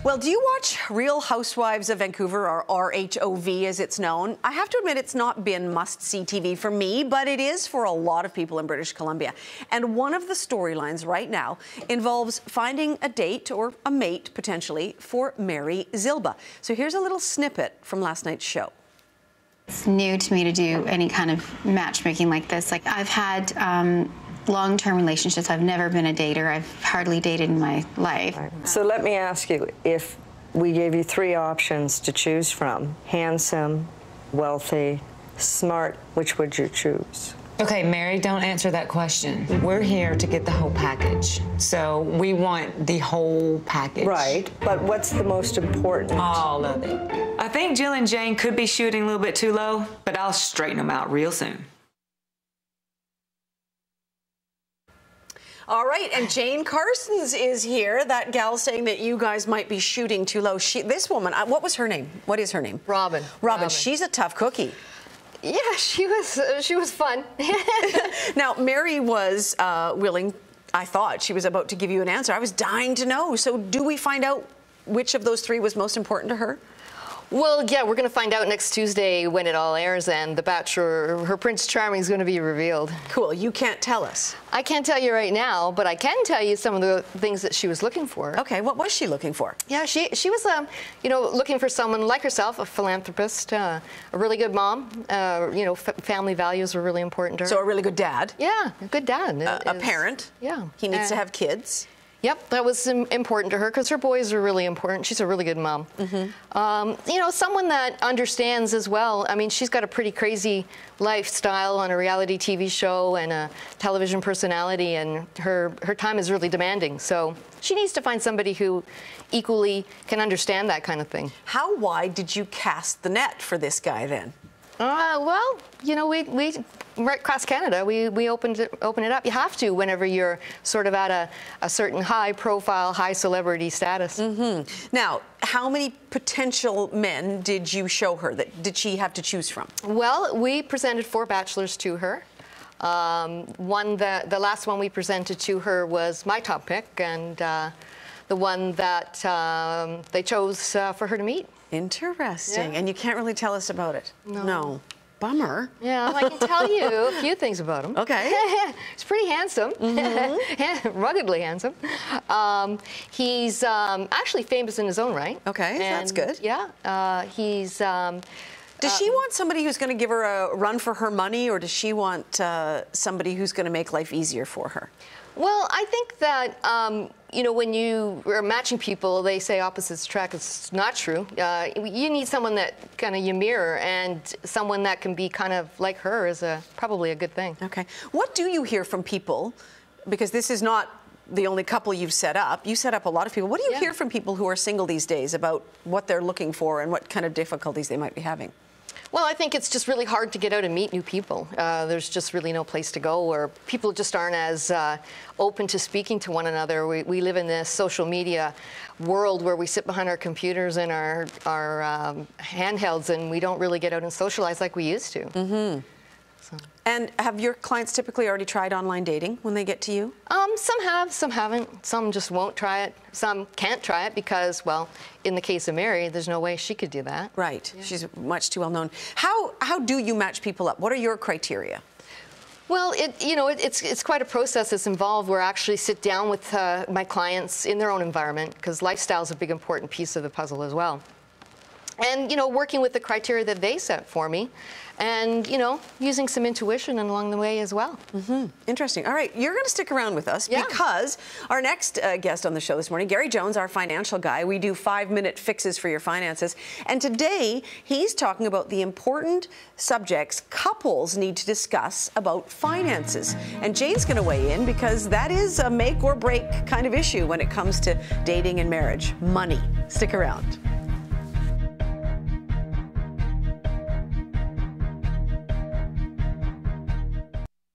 Well, do you watch Real Housewives of Vancouver, or RHOV as it's known? I have to admit it's not been must-see TV for me, but it is for a lot of people in British Columbia. And one of the storylines right now involves finding a date, or a mate potentially, for Mary Zilba. So here's a little snippet from last night's show. It's new to me to do any kind of matchmaking like this. Like, I've had long-term relationships. I've never been a dater. I've hardly dated in my life. So let me ask you, if we gave you 3 options to choose from, handsome, wealthy, smart, which would you choose? Okay, Mary, don't answer that question. We're here to get the whole package. So we want the whole package. Right, but what's the most important? All of it. I think Jill and Jane could be shooting a little bit too low, but I'll straighten them out real soon. All right, and Jane Carstens is here, that gal saying that you guys might be shooting too low. This woman, what was her name? What is her name? Robin. Robin, she's a tough cookie. Yeah, she was fun. Now, Mary was willing, I thought she was about to give you an answer. I was dying to know. So do we find out which of those 3 was most important to her? Well, yeah, we're going to find out next Tuesday when it all airs, and The Bachelor, her Prince Charming, is going to be revealed. Cool. You can't tell us. I can't tell you right now, but I can tell you some of the things that she was looking for. Okay, what was she looking for? Yeah, she was, you know, looking for someone like herself, a philanthropist, a really good mom. You know, family values were really important to her. So a really good dad. Yeah, a good dad. A parent. Yeah. He needs to have kids. Yep, that was important to her because her boys are really important. She's a really good mom. Mm-hmm. You know, someone that understands as well. I mean, she's got a pretty crazy lifestyle on a reality TV show and a television personality, and her time is really demanding. So she needs to find somebody who equally can understand that kind of thing. How wide did you cast the net for this guy then? Well, you know, we right across Canada, we open it up. You have to whenever you're sort of at a certain high-profile, high-celebrity status. Mm-hmm. Now, how many potential men did you show her? Did she have to choose from? Well, we presented 4 bachelors to her. The last one we presented to her was my top pick, and the one that they chose for her to meet. Interesting. Yeah. And you can't really tell us about it? No. Bummer. Yeah, I can tell you a few things about him. Okay. He's pretty handsome. Mm-hmm. Ruggedly handsome. He's actually famous in his own right. Okay, that's good. Yeah. He's... does she want somebody who's going to give her a run for her money, or does she want somebody who's going to make life easier for her? Well, I think that, you know, when you are matching people, they say opposites attract. It's not true. You need someone that kind of you mirror, and someone that can be kind of like her is probably a good thing. Okay. What do you hear from people? Because this is not the only couple you've set up. You set up a lot of people. What do you hear from people who are single these days about what they're looking for and what kind of difficulties they might be having? Well, I think it's just really hard to get out and meet new people. There's just really no place to go, or people just aren't as open to speaking to one another. We live in this social media world where we sit behind our computers and our handhelds, and we don't really get out and socialize like we used to. Mm-hmm. So. And have your clients typically already tried online dating when they get to you? Some have, some haven't. Some just won't try it. Some can't try it because, well, in the case of Mary, there's no way she could do that. Right. Yeah. She's much too well known. How do you match people up? What are your criteria? Well, it's quite a process that's involved where I actually sit down with my clients in their own environment, because lifestyle is a big important piece of the puzzle as well. And, you know, working with the criteria that they set for me, and, you know, using some intuition along the way as well. Mm-hmm. Interesting. All right, you're going to stick around with us because our next guest on the show this morning, Gary Jones, our financial guy. We do 5-minute fixes for your finances. And today, he's talking about the important subjects couples need to discuss about finances. And Jane's going to weigh in because that is a make or break kind of issue when it comes to dating and marriage. Money. Stick around.